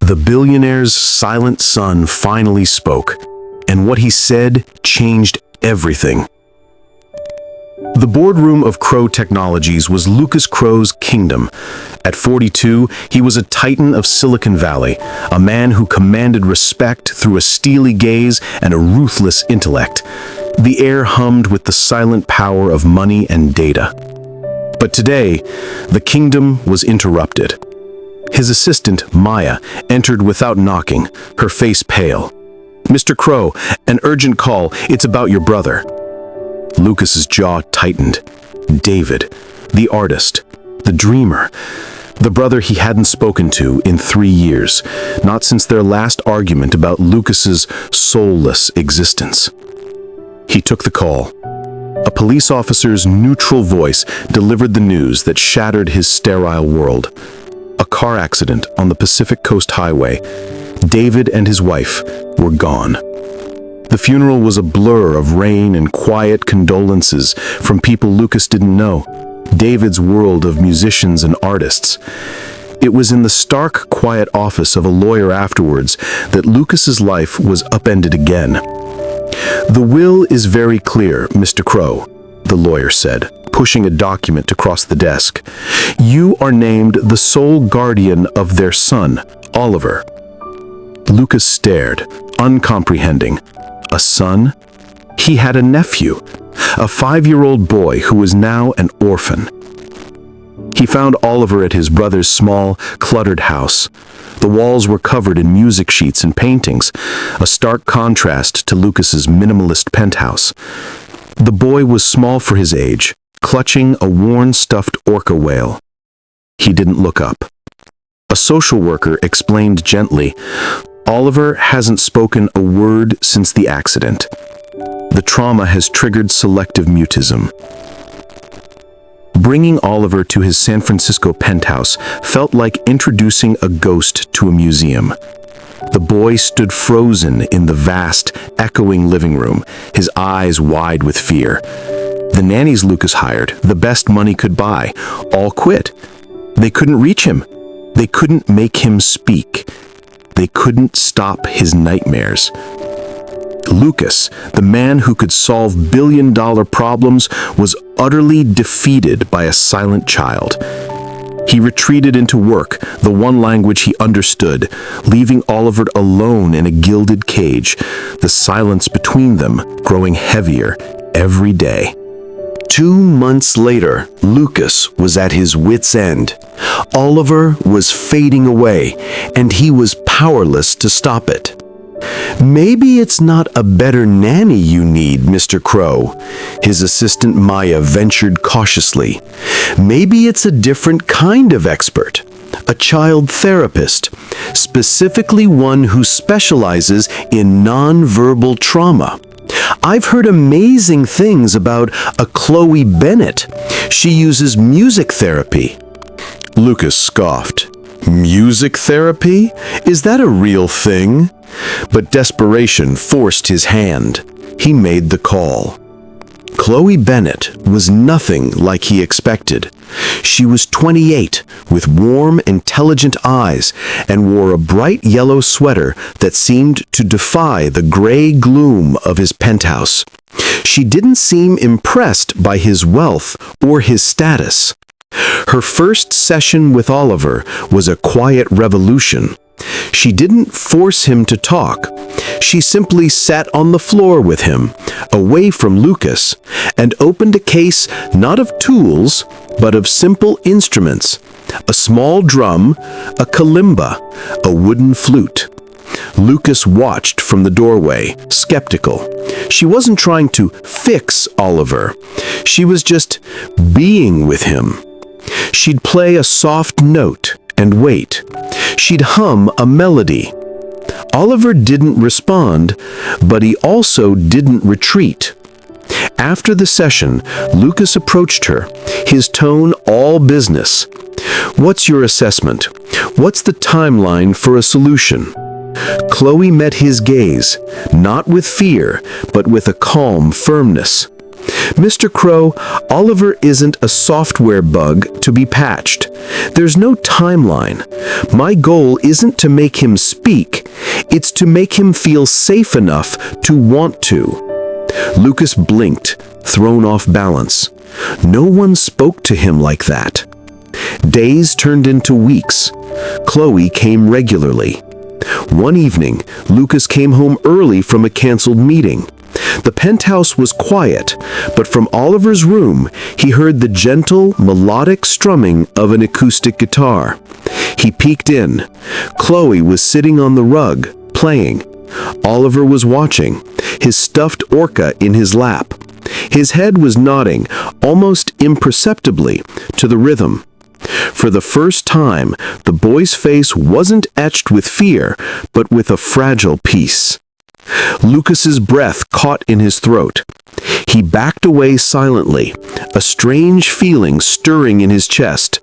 The billionaire's silent son finally spoke, and what he said changed everything. The boardroom of Crowe Technologies was Lucas Crowe's kingdom. At 42, he was a titan of Silicon Valley, a man who commanded respect through a steely gaze and a ruthless intellect. The air hummed with the silent power of money and data. But today, the kingdom was interrupted. His assistant, Maya, entered without knocking, her face pale. "Mr. Crowe, an urgent call. It's about your brother." Lucas's jaw tightened. David, the artist, the dreamer, the brother he hadn't spoken to in 3 years, not since their last argument about Lucas's soulless existence. He took the call. A police officer's neutral voice delivered the news that shattered his sterile world. A car accident on the Pacific Coast Highway. David and his wife were gone. The funeral was a blur of rain and quiet condolences from people Lucas didn't know. David's world of musicians and artists. It was in the stark, quiet office of a lawyer afterwards that Lucas's life was upended again. "The will is very clear, Mr. Crowe," the lawyer said, pushing a document across the desk. "You are named the sole guardian of their son, Oliver." Lucas stared, uncomprehending. A son? He had a nephew, a 5-year-old boy who was now an orphan. He found Oliver at his brother's small, cluttered house. The walls were covered in music sheets and paintings, a stark contrast to Lucas's minimalist penthouse. The boy was small for his age, clutching a worn stuffed orca whale. He didn't look up. A social worker explained gently, "Oliver hasn't spoken a word since the accident. The trauma has triggered selective mutism." Bringing Oliver to his San Francisco penthouse felt like introducing a ghost to a museum. The boy stood frozen in the vast, echoing living room, his eyes wide with fear. The nannies Lucas hired, the best money could buy, all quit. They couldn't reach him. They couldn't make him speak. They couldn't stop his nightmares. Lucas, the man who could solve billion-dollar problems, was utterly defeated by a silent child. He retreated into work, the one language he understood, leaving Oliver alone in a gilded cage, the silence between them growing heavier every day. 2 months later, Lucas was at his wit's end. Oliver was fading away, and he was powerless to stop it. "Maybe it's not a better nanny you need, Mr. Crowe," his assistant Maya ventured cautiously. "Maybe it's a different kind of expert, a child therapist, specifically one who specializes in non-verbal trauma. I've heard amazing things about a Chloe Bennett. She uses music therapy." Lucas scoffed. "Music therapy? Is that a real thing?" But desperation forced his hand. He made the call. Chloe Bennett was nothing like he expected. She was 28, with warm, intelligent eyes, and wore a bright yellow sweater that seemed to defy the gray gloom of his penthouse. She didn't seem impressed by his wealth or his status. Her first session with Oliver was a quiet revolution. She didn't force him to talk. She simply sat on the floor with him, away from Lucas, and opened a case not of tools, but of simple instruments: a small drum, a kalimba, a wooden flute. Lucas watched from the doorway, skeptical. She wasn't trying to fix Oliver. She was just being with him. She'd play a soft note and wait. She'd hum a melody. Oliver didn't respond, but he also didn't retreat. After the session, Lucas approached her, his tone all business. "What's your assessment? What's the timeline for a solution?" Chloe met his gaze, not with fear, but with a calm firmness. Mr. Crowe, Oliver isn't a software bug to be patched. There's no timeline. My goal isn't to make him speak. It's to make him feel safe enough to want to. Lucas blinked, thrown off balance. No one spoke to him like that. Days turned into weeks. Chloe came regularly. One evening, Lucas came home early from a canceled meeting. The penthouse was quiet, but from Oliver's room, he heard the gentle, melodic strumming of an acoustic guitar. He peeked in. Chloe was sitting on the rug, playing. Oliver was watching, his stuffed orca in his lap. His head was nodding, almost imperceptibly, to the rhythm. For the first time, the boy's face wasn't etched with fear, but with a fragile peace. Lucas's breath caught in his throat. He backed away silently, a strange feeling stirring in his chest,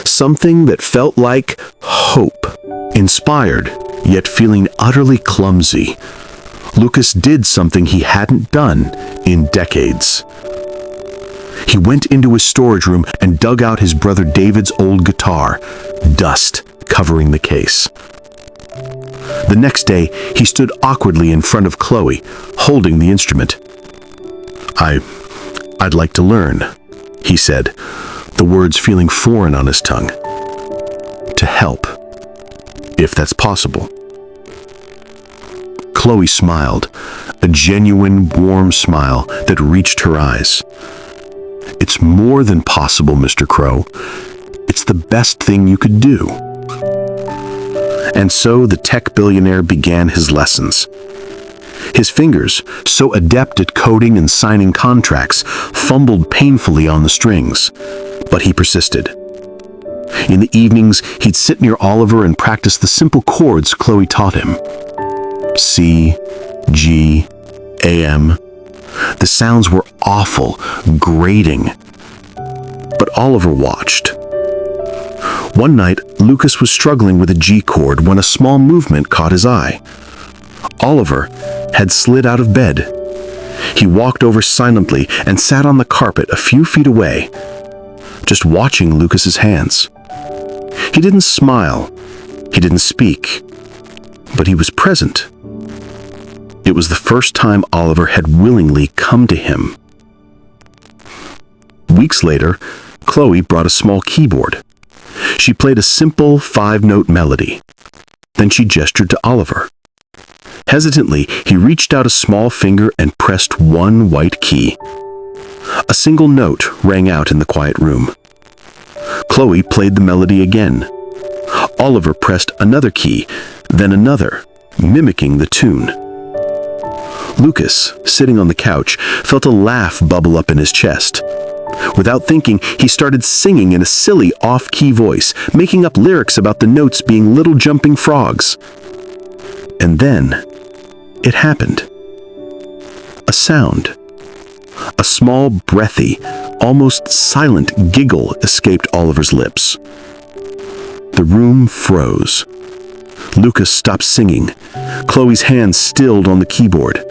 something that felt like hope. Inspired, yet feeling utterly clumsy, Lucas did something he hadn't done in decades. He went into his storage room and dug out his brother David's old guitar, dust covering the case. The next day, he stood awkwardly in front of Chloe, holding the instrument. I'd like to learn, he said, the words feeling foreign on his tongue. To help, if that's possible. Chloe smiled, a genuine, warm smile that reached her eyes. It's more than possible, Mr. Crowe. It's the best thing you could do. And so the tech billionaire began his lessons. His fingers, so adept at coding and signing contracts, fumbled painfully on the strings, but he persisted. In the evenings, he'd sit near Oliver and practice the simple chords Chloe taught him. C, G, AM. The sounds were awful, grating. But Oliver watched. One night, Lucas was struggling with a G chord when a small movement caught his eye. Oliver had slid out of bed. He walked over silently and sat on the carpet a few feet away, just watching Lucas's hands. He didn't smile, he didn't speak, but he was present. It was the first time Oliver had willingly come to him. Weeks later, Chloe brought a small keyboard. She played a simple 5-note melody. Then she gestured to Oliver. Hesitantly, he reached out a small finger and pressed one white key. A single note rang out in the quiet room. Chloe played the melody again. Oliver pressed another key, then another, mimicking the tune. Lucas, sitting on the couch, felt a laugh bubble up in his chest. Without thinking, he started singing in a silly, off-key voice, making up lyrics about the notes being little jumping frogs. And then, it happened. A sound. A small, breathy, almost silent giggle escaped Oliver's lips. The room froze. Lucas stopped singing. Chloe's hands stilled on the keyboard.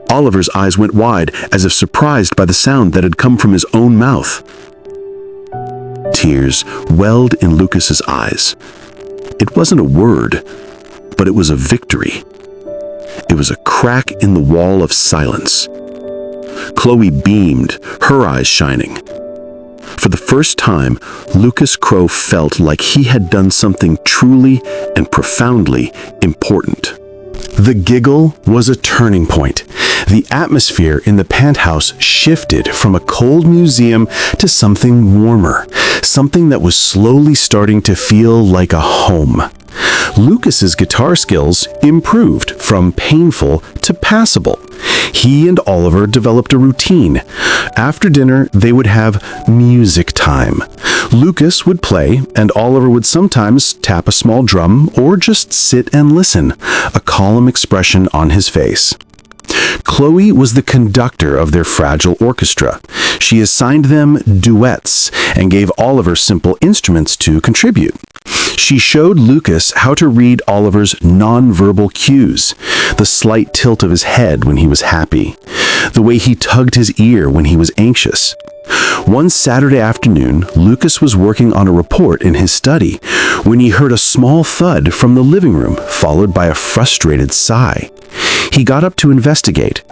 Oliver's eyes went wide, as if surprised by the sound that had come from his own mouth. Tears welled in Lucas's eyes. It wasn't a word, but it was a victory. It was a crack in the wall of silence. Chloe beamed, her eyes shining. For the first time, Lucas Crowe felt like he had done something truly and profoundly important. The giggle was a turning point. The atmosphere in the penthouse shifted from a cold museum to something warmer, something that was slowly starting to feel like a home. Lucas's guitar skills improved from painful to passable. He and Oliver developed a routine. After dinner, they would have music time. Lucas would play, and Oliver would sometimes tap a small drum or just sit and listen, a calm expression on his face. Crowe was the conductor of their fragile orchestra. She assigned them duets and gave Oliver simple instruments to contribute. She showed Lucas how to read Oliver's nonverbal cues, the slight tilt of his head when he was happy, the way he tugged his ear when he was anxious. One Saturday afternoon, Lucas was working on a report in his study when he heard a small thud from the living room, followed by a frustrated sigh. He got up to investigate.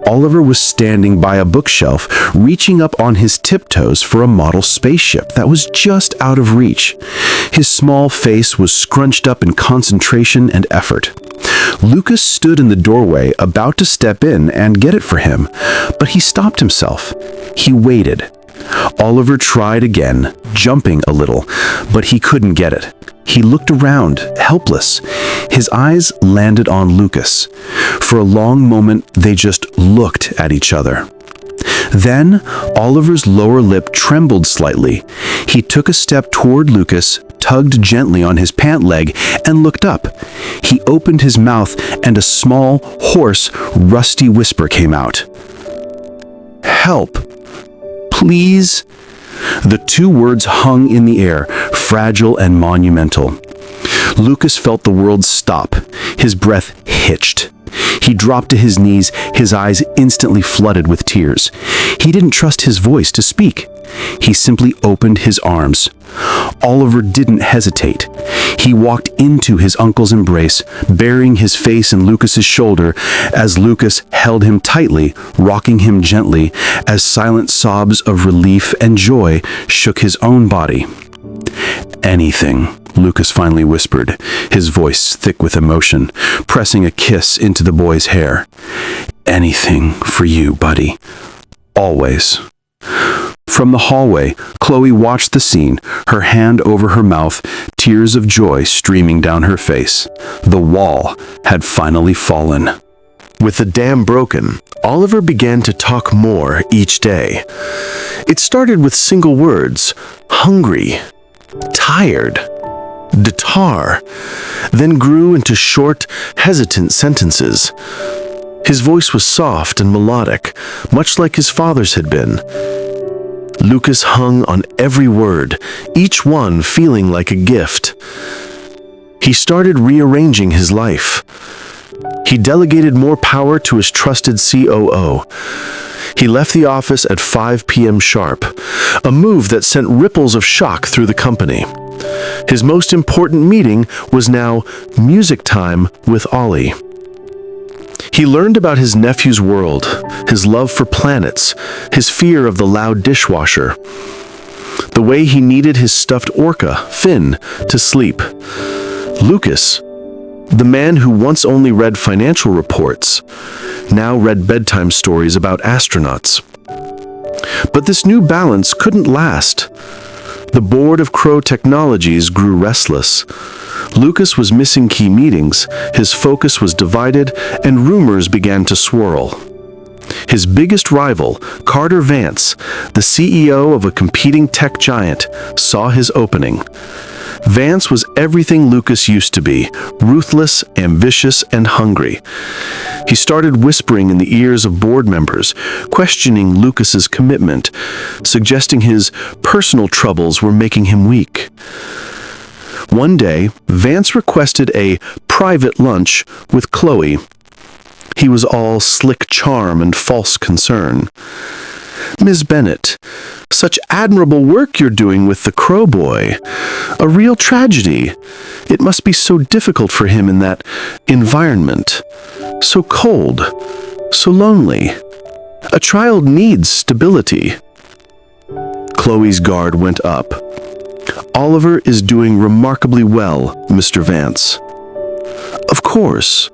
Oliver was standing by a bookshelf, reaching up on his tiptoes for a model spaceship that was just out of reach. His small face was scrunched up in concentration and effort. Lucas stood in the doorway, about to step in and get it for him, but he stopped himself. He waited. Oliver tried again, jumping a little, but he couldn't get it. He looked around, helpless. His eyes landed on Lucas. For a long moment, they just looked at each other. Then, Oliver's lower lip trembled slightly. He took a step toward Lucas, tugged gently on his pant leg, and looked up. He opened his mouth, and a small, hoarse, rusty whisper came out. "Help! Please?" The two words hung in the air, fragile and monumental. Lucas felt the world stop. His breath hitched. He dropped to his knees, his eyes instantly flooded with tears. He didn't trust his voice to speak. He simply opened his arms. Oliver didn't hesitate. He walked into his uncle's embrace, burying his face in Lucas's shoulder as Lucas held him tightly, rocking him gently as silent sobs of relief and joy shook his own body. "Anything," Lucas finally whispered, his voice thick with emotion, pressing a kiss into the boy's hair. "Anything for you, buddy. Always." From the hallway, Crowe watched the scene, her hand over her mouth, tears of joy streaming down her face. The wall had finally fallen. With the dam broken, Oliver began to talk more each day. It started with single words: hungry, tired, guitar, then grew into short, hesitant sentences. His voice was soft and melodic, much like his father's had been. Lucas hung on every word, each one feeling like a gift. He started rearranging his life. He delegated more power to his trusted COO. He left the office at 5 p.m. sharp, a move that sent ripples of shock through the company. His most important meeting was now music time with Ollie. He learned about his nephew's world, his love for planets, his fear of the loud dishwasher, the way he needed his stuffed orca, Finn, to sleep. Lucas, the man who once only read financial reports, now read bedtime stories about astronauts. But this new balance couldn't last. The board of Crowe Technologies grew restless. Lucas was missing key meetings, his focus was divided, and rumors began to swirl. His biggest rival, Carter Vance, the CEO of a competing tech giant, saw his opening. Vance was everything Lucas used to be, ruthless, ambitious, and hungry. He started whispering in the ears of board members, questioning Lucas's commitment, suggesting his personal troubles were making him weak. One day, Vance requested a private lunch with Crowe. He was all slick charm and false concern. "Ms. Bennett, such admirable work you're doing with the Crowe boy. A real tragedy. It must be so difficult for him in that environment. So cold, so lonely. A child needs stability." Chloe's guard went up. "Oliver is doing remarkably well, Mr. Vance." Of course,"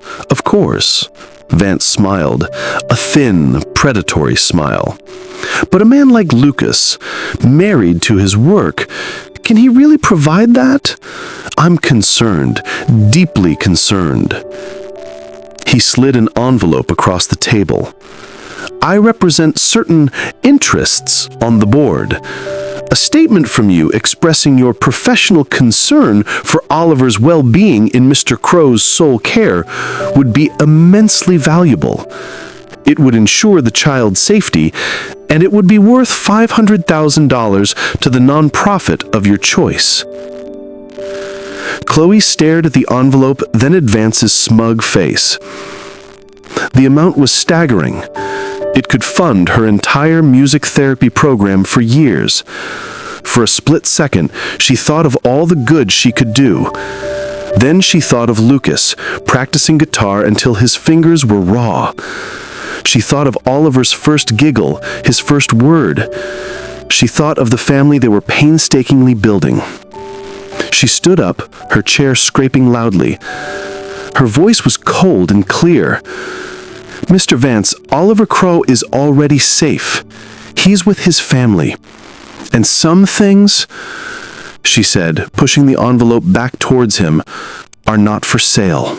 Vance smiled, a thin, predatory smile. "But a man like Lucas, married to his work, can he really provide that? I'm concerned, deeply concerned." He slid an envelope across the table. "I represent certain interests on the board. A statement from you expressing your professional concern for Oliver's well-being in Mr. Crowe's sole care would be immensely valuable. It would ensure the child's safety, and it would be worth $500,000 to the nonprofit of your choice. Chloe stared at the envelope, then at Vance's smug face. The amount was staggering. It could fund her entire music therapy program for years. For a split second, she thought of all the good she could do. Then she thought of Lucas, practicing guitar until his fingers were raw. She thought of Oliver's first giggle, his first word. She thought of the family they were painstakingly building. She stood up, her chair scraping loudly. Her voice was cold and clear. "Mr. Vance, Oliver Crowe is already safe. He's with his family. And some things," she said, pushing the envelope back towards him, "are not for sale."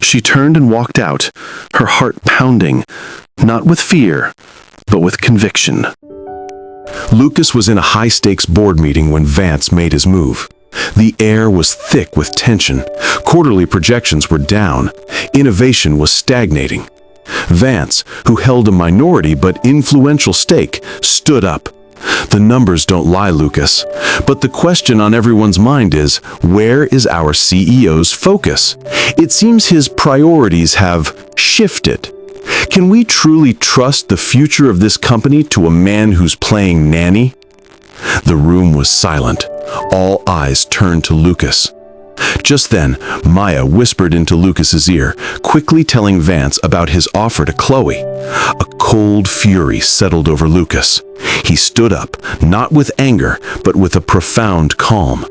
She turned and walked out, her heart pounding, not with fear, but with conviction. Lucas was in a high-stakes board meeting when Vance made his move. The air was thick with tension. Quarterly projections were down. Innovation was stagnating. Vance, who held a minority but influential stake, stood up. "The numbers don't lie, Lucas. But the question on everyone's mind is, where is our CEO's focus? It seems his priorities have shifted. Can we truly trust the future of this company to a man who's playing nanny?" The room was silent. All eyes turned to Lucas. Just then, Maya whispered into Lucas's ear, quickly telling Vance about his offer to Chloe. A cold fury settled over Lucas. He stood up, not with anger, but with a profound calm.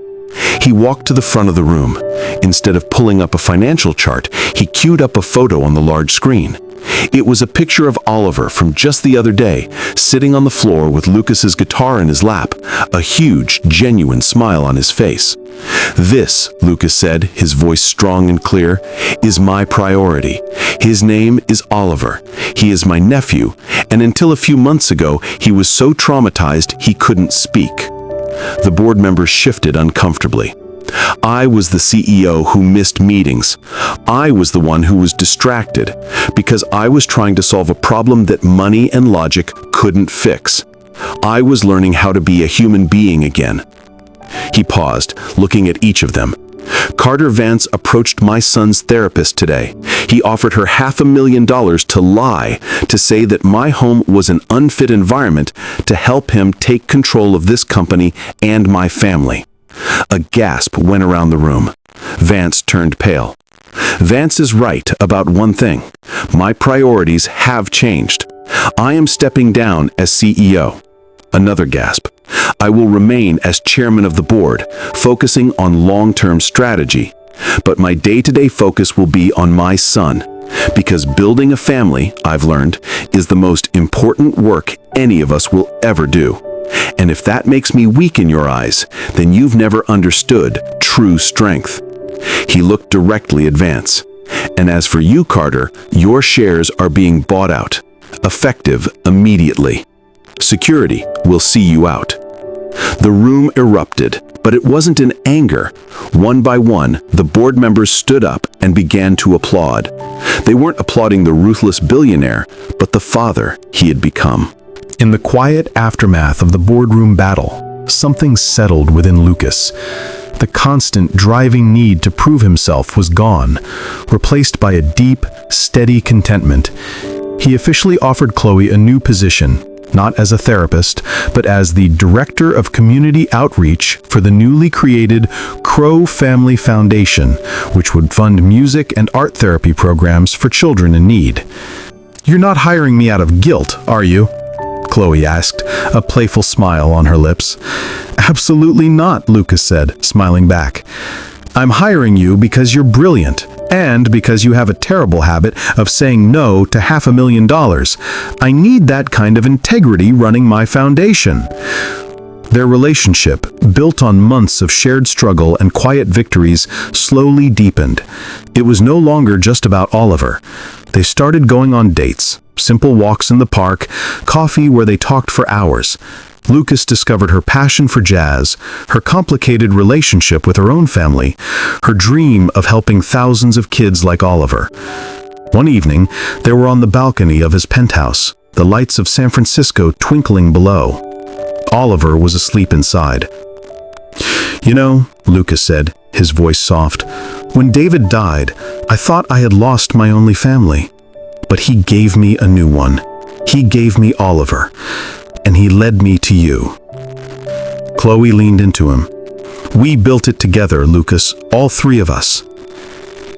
He walked to the front of the room. Instead of pulling up a financial chart, he queued up a photo on the large screen. It was a picture of Oliver from just the other day, sitting on the floor with Lucas's guitar in his lap, a huge, genuine smile on his face. "This," Lucas said, his voice strong and clear, "is my priority. His name is Oliver. He is my nephew, and until a few months ago, he was so traumatized he couldn't speak." The board members shifted uncomfortably. I was the CEO who missed meetings. I was the one who was distracted because I was trying to solve a problem that money and logic couldn't fix. I was learning how to be a human being again. He paused, looking at each of them. "Carter Vance approached my son's therapist today. He offered her $500,000 to lie, to say that my home was an unfit environment to help him take control of this company and my family." A gasp went around the room. Vance turned pale. "Vance is right about one thing. My priorities have changed. I am stepping down as CEO." Another gasp. "I will remain as chairman of the board, focusing on long-term strategy. But my day-to-day focus will be on my son, because building a family, I've learned, is the most important work any of us will ever do. And if that makes me weak in your eyes, then you've never understood true strength." He looked directly at Vance. "And as for you, Carter, your shares are being bought out. Effective immediately. Security will see you out." The room erupted, but it wasn't in anger. One by one, the board members stood up and began to applaud. They weren't applauding the ruthless billionaire, but the father he had become. In the quiet aftermath of the boardroom battle, something settled within Lucas. The constant driving need to prove himself was gone, replaced by a deep, steady contentment. He officially offered Chloe a new position, not as a therapist, but as the Director of Community Outreach for the newly created Crowe Family Foundation, which would fund music and art therapy programs for children in need. "You're not hiring me out of guilt, are you?" Chloe asked, a playful smile on her lips. "Absolutely not," Lucas said, smiling back. "I'm hiring you because you're brilliant, and because you have a terrible habit of saying no to $500,000. I need that kind of integrity running my foundation." Their relationship, built on months of shared struggle and quiet victories, slowly deepened. It was no longer just about Oliver. They started going on dates, simple walks in the park, coffee where they talked for hours. Lucas discovered her passion for jazz, her complicated relationship with her own family, her dream of helping thousands of kids like Oliver. One evening, they were on the balcony of his penthouse, the lights of San Francisco twinkling below. Oliver was asleep inside. "You know," Lucas said, his voice soft, "when David died, I thought I had lost my only family. But he gave me a new one. He gave me Oliver, and he led me to you." Chloe leaned into him. "We built it together, Lucas, all three of us."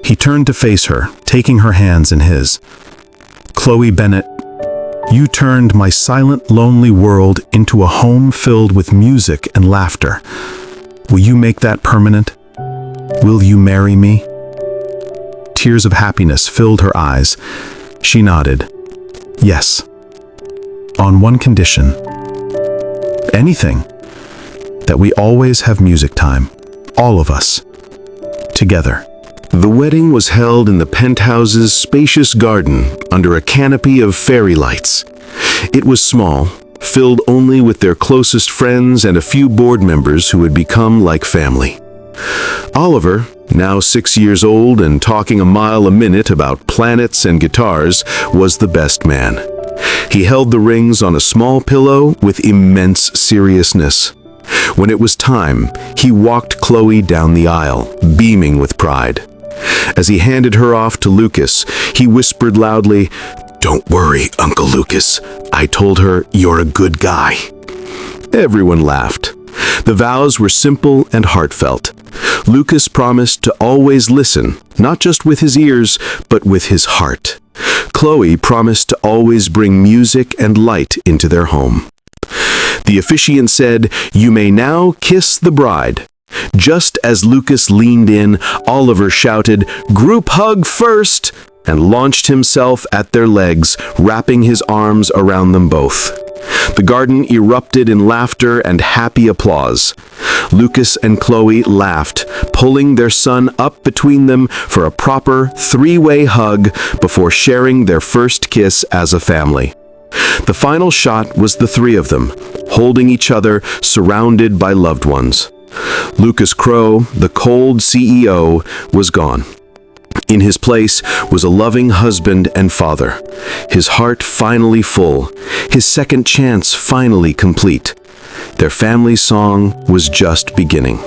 He turned to face her, taking her hands in his. "Chloe Bennett, you turned my silent, lonely world into a home filled with music and laughter. Will you make that permanent? Will you marry me?" Tears of happiness filled her eyes. She nodded. "Yes. On one condition." "Anything. That we always have music time. All of us. Together." The wedding was held in the penthouse's spacious garden under a canopy of fairy lights. It was small, filled only with their closest friends and a few board members who had become like family. Oliver, now 6 years old and talking a mile a minute about planets and guitars, was the best man. He held the rings on a small pillow with immense seriousness. When it was time, he walked Chloe down the aisle, beaming with pride. As he handed her off to Lucas, he whispered loudly, "Don't worry, Uncle Lucas. I told her you're a good guy." Everyone laughed. The vows were simple and heartfelt. Lucas promised to always listen, not just with his ears, but with his heart. Chloe promised to always bring music and light into their home. The officiant said, "You may now kiss the bride." Just as Lucas leaned in, Oliver shouted, "Group hug first!" and launched himself at their legs, wrapping his arms around them both. The garden erupted in laughter and happy applause. Lucas and Chloe laughed, pulling their son up between them for a proper three-way hug before sharing their first kiss as a family. The final shot was the three of them, holding each other, surrounded by loved ones. Lucas Crowe, the cold CEO, was gone. In his place was a loving husband and father, his heart finally full, his second chance finally complete. Their family song was just beginning.